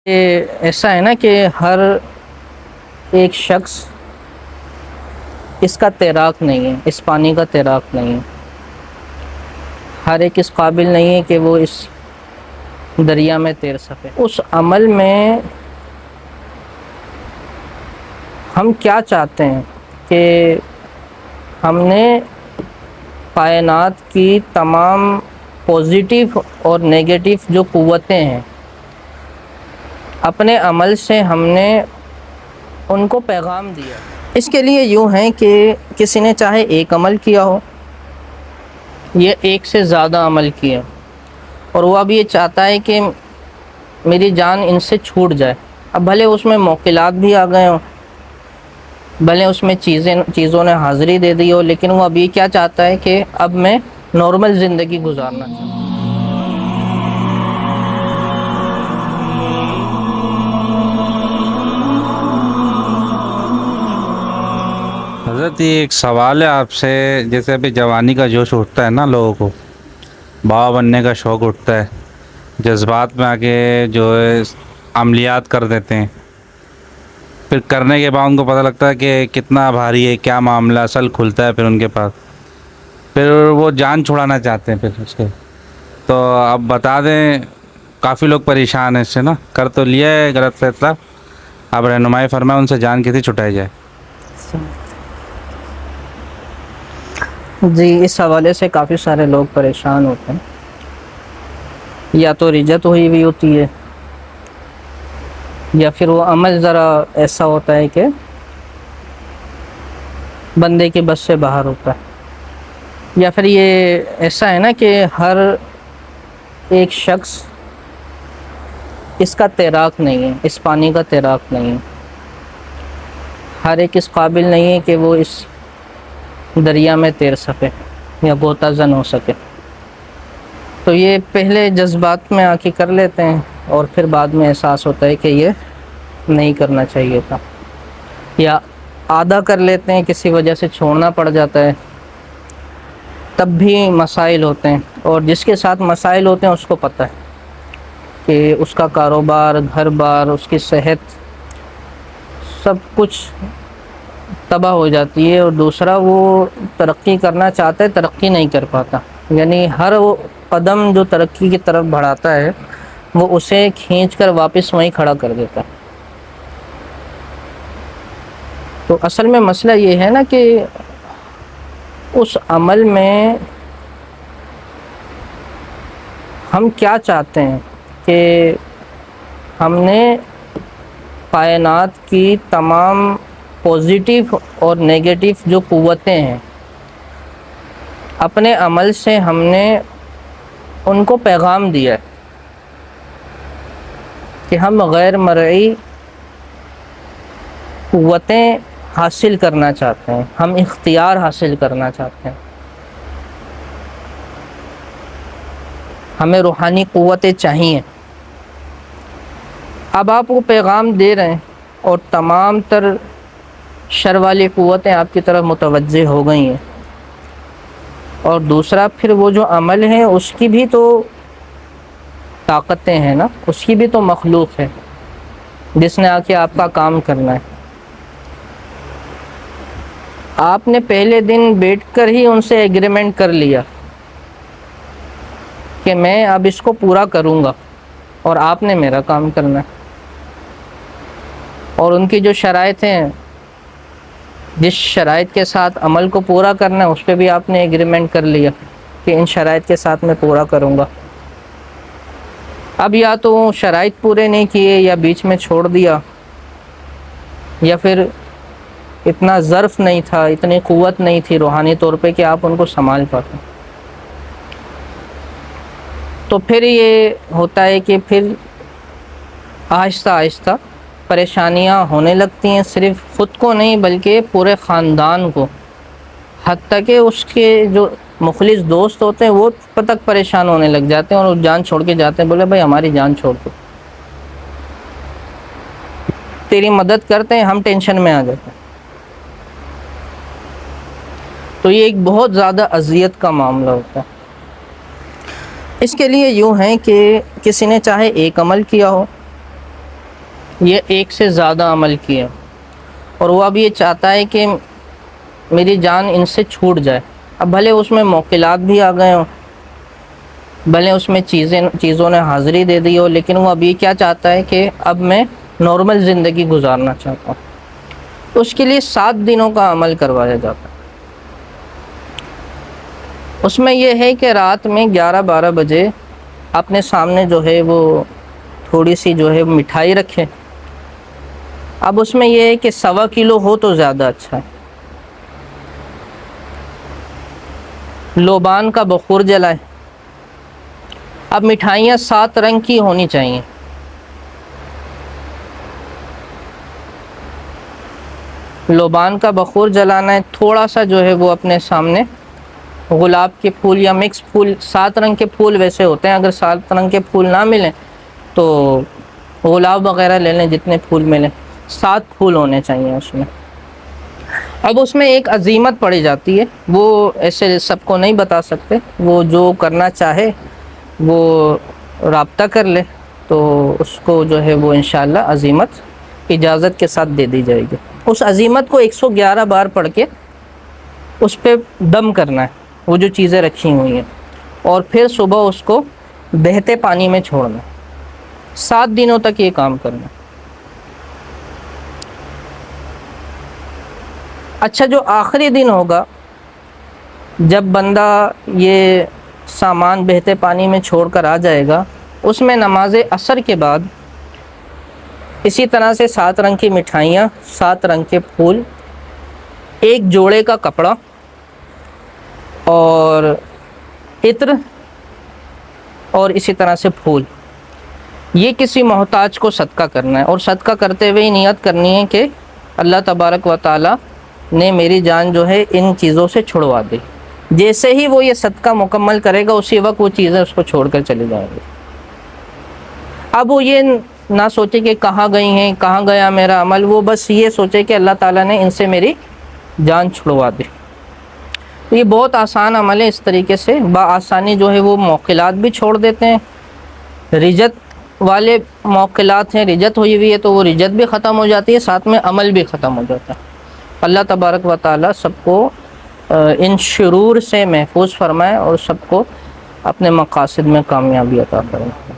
ایسا ہے نا کہ ہر ایک شخص اس کا تیراک نہیں ہے، اس پانی کا تیراک نہیں ہے۔ ہر ایک اس قابل نہیں ہے کہ وہ اس دریا میں تیر سکے۔ اس عمل میں ہم کیا چاہتے ہیں کہ ہم نے کائنات کی تمام پازیٹیو اور نیگیٹو جو قوتیں ہیں، اپنے عمل سے ہم نے ان کو پیغام دیا۔ اس کے لیے یوں ہے کہ کسی نے چاہے ایک عمل کیا ہو یا ایک سے زیادہ عمل کیا، اور وہ اب یہ چاہتا ہے کہ میری جان ان سے چھوٹ جائے۔ اب بھلے اس میں موکلات بھی آ گئے ہوں، بھلے اس میں چیزوں نے حاضری دے دی ہو، لیکن وہ اب یہ کیا چاہتا ہے کہ اب میں نارمل زندگی گزارنا چاہتا ہوں۔ حضرت یہ ایک سوال ہے آپ سے، جیسے ابھی جوانی کا جوش اٹھتا ہے نا، لوگوں کو بابا بننے کا شوق اٹھتا ہے، جذبات میں آ کے جو ہے عملیات کر دیتے ہیں، پھر کرنے کے بعد ان کو پتہ لگتا ہے کہ کتنا بھاری ہے، کیا معاملہ اصل کھلتا ہے پھر ان کے پاس، پھر وہ جان چھڑانا چاہتے ہیں پھر اس کے۔ تو اب بتا دیں، کافی لوگ پریشان ہیں اس سے نا، کر تو لیا ہے غلط فیصلہ، اب رہنمائی فرمائیں ان سے جان کیسے چھٹائی جائے۔ جی، اس حوالے سے کافی سارے لوگ پریشان ہوتے ہیں، یا تو رجت ہوئی ہوتی ہے، یا پھر وہ عمل ذرا ایسا ہوتا ہے کہ بندے کے بس سے باہر ہوتا ہے، یا پھر یہ ایسا ہے نا کہ ہر ایک شخص اس کا تیراک نہیں ہے، اس پانی کا تیراک نہیں ہے۔ ہر ایک اس قابل نہیں ہے کہ وہ اس دریا میں تیر سکے یا غوطہ زن ہو سکے۔ تو یہ پہلے جذبات میں آ کے کر لیتے ہیں، اور پھر بعد میں احساس ہوتا ہے کہ یہ نہیں کرنا چاہیے تھا، یا آدھا کر لیتے ہیں، کسی وجہ سے چھوڑنا پڑ جاتا ہے، تب بھی مسائل ہوتے ہیں، اور جس کے ساتھ مسائل ہوتے ہیں اس کو پتہ ہے کہ اس کا کاروبار، گھر بار، اس کی صحت، سب کچھ تباہ ہو جاتی ہے، اور دوسرا وہ ترقی کرنا چاہتا ہے، ترقی نہیں کر پاتا، یعنی ہر وہ قدم جو ترقی کی طرف بڑھاتا ہے وہ اسے کھینچ کر واپس وہیں کھڑا کر دیتا ہے۔ تو اصل میں مسئلہ یہ ہے نا کہ اس عمل میں ہم کیا چاہتے ہیں کہ ہم نے کائنات کی تمام پازیٹیو اور نیگیٹو جو قوتیں ہیں، اپنے عمل سے ہم نے ان کو پیغام دیا ہے کہ ہم غیر مرئی قوتیں حاصل کرنا چاہتے ہیں، ہم اختیار حاصل کرنا چاہتے ہیں، ہمیں روحانی قوتیں چاہیے۔ اب آپ کو پیغام دے رہے ہیں، اور تمام تر شر والی قوتیں آپ کی طرف متوجہ ہو گئی ہیں، اور دوسرا پھر وہ جو عمل ہے اس کی بھی تو طاقتیں ہیں نا، اس کی بھی تو مخلوق ہے جس نے آ کے آپ کا کام کرنا ہے۔ آپ نے پہلے دن بیٹھ کر ہی ان سے ایگریمنٹ کر لیا کہ میں اب اس کو پورا کروں گا، اور آپ نے میرا کام کرنا ہے، اور ان کی جو شرائط ہیں، جس شرائط کے ساتھ عمل کو پورا کرنا ہے، اس پہ بھی آپ نے ایگریمنٹ کر لیا کہ ان شرائط کے ساتھ میں پورا کروں گا۔ اب یا تو شرائط پورے نہیں کیے، یا بیچ میں چھوڑ دیا، یا پھر اتنا ظرف نہیں تھا، اتنی قوت نہیں تھی روحانی طور پہ کہ آپ ان کو سنبھال پاتے، تو پھر یہ ہوتا ہے کہ پھر آہستہ آہستہ پریشانیاں ہونے لگتی ہیں، صرف خود کو نہیں بلکہ پورے خاندان کو، حتیٰ کہ اس کے جو مخلص دوست ہوتے ہیں وہ تک پریشان ہونے لگ جاتے ہیں، اور جان چھوڑ کے جاتے ہیں، بولے بھائی ہماری جان چھوڑ دو، تیری مدد کرتے ہیں، ہم ٹینشن میں آ جاتے ہیں۔ تو یہ ایک بہت زیادہ اذیت کا معاملہ ہوتا ہے۔ اس کے لیے یوں ہے کہ کسی نے چاہے ایک عمل کیا ہو یہ ایک سے زیادہ عمل کیے اور وہ اب یہ چاہتا ہے کہ میری جان ان سے چھوٹ جائے. اب بھلے اس میں موکلات بھی آ گئے ہوں, بھلے اس میں چیزوں نے حاضری دے دی ہو, لیکن وہ اب یہ کیا چاہتا ہے کہ اب میں نارمل زندگی گزارنا چاہتا ہوں. اس کے لیے 7 دنوں کا عمل کروایا جاتا ہے. اس میں یہ ہے کہ رات میں 11-12 بجے اپنے سامنے جو ہے وہ تھوڑی سی جو ہے مٹھائی رکھے. اب اس میں یہ ہے کہ 1.25 کلو ہو تو زیادہ اچھا ہے. لوبان کا بخور جلائے. اب مٹھائیاں 7 رنگ کی ہونی چاہیے. لوبان کا بخور جلانا ہے. تھوڑا سا جو ہے وہ اپنے سامنے گلاب کے پھول یا مکس پھول, 7 رنگ کے پھول ویسے ہوتے ہیں, اگر 7 رنگ کے پھول نہ ملیں تو گلاب وغیرہ لے لیں, جتنے پھول ملیں. 7 پھول ہونے چاہیے اس میں. اب اس میں ایک عزیمت پڑی جاتی ہے, وہ ایسے سب کو نہیں بتا سکتے, وہ جو کرنا چاہے وہ رابطہ کر لے تو اس کو جو ہے وہ انشاءاللہ عزیمت اجازت کے ساتھ دے دی جائے گی. اس عزیمت کو 111 بار پڑھ کے اس پہ دم کرنا ہے, وہ جو چیزیں رکھی ہوئی ہیں, اور پھر صبح اس کو بہتے پانی میں چھوڑنا ہے. 7 دنوں تک یہ کام کرنا. اچھا, جو آخری دن ہوگا جب بندہ یہ سامان بہتے پانی میں چھوڑ کر آ جائے گا, اس میں نماز عصر کے بعد اسی طرح سے 7 رنگ کی مٹھائیاں, 7 رنگ کے پھول, ایک جوڑے کا کپڑا اور عطر اور اسی طرح سے پھول, یہ کسی محتاج کو صدقہ کرنا ہے. اور صدقہ کرتے ہوئے نیت کرنی ہے کہ اللہ تبارک و تعالی نے میری جان جو ہے ان چیزوں سے چھڑوا دی. جیسے ہی وہ یہ صدقہ مکمل کرے گا اسی وقت وہ چیزیں اس کو چھوڑ کر چلی جائیں گی. اب وہ یہ نہ سوچے کہ کہاں گئی ہیں, کہاں گیا میرا عمل, وہ بس یہ سوچے کہ اللہ تعالیٰ نے ان سے میری جان چھڑوا دی. یہ بہت آسان عمل ہے. اس طریقے سے بآسانی جو ہے وہ موکلات بھی چھوڑ دیتے ہیں. رجت والے موکلات ہیں, رجت ہوئی ہوئی ہے تو وہ رجت بھی ختم ہو جاتی ہے, ساتھ میں عمل بھی ختم ہو جاتا ہے. اللہ تبارک و تعالیٰ سب کو ان شرور سے محفوظ فرمائے اور سب کو اپنے مقاصد میں کامیابی عطا فرمائے.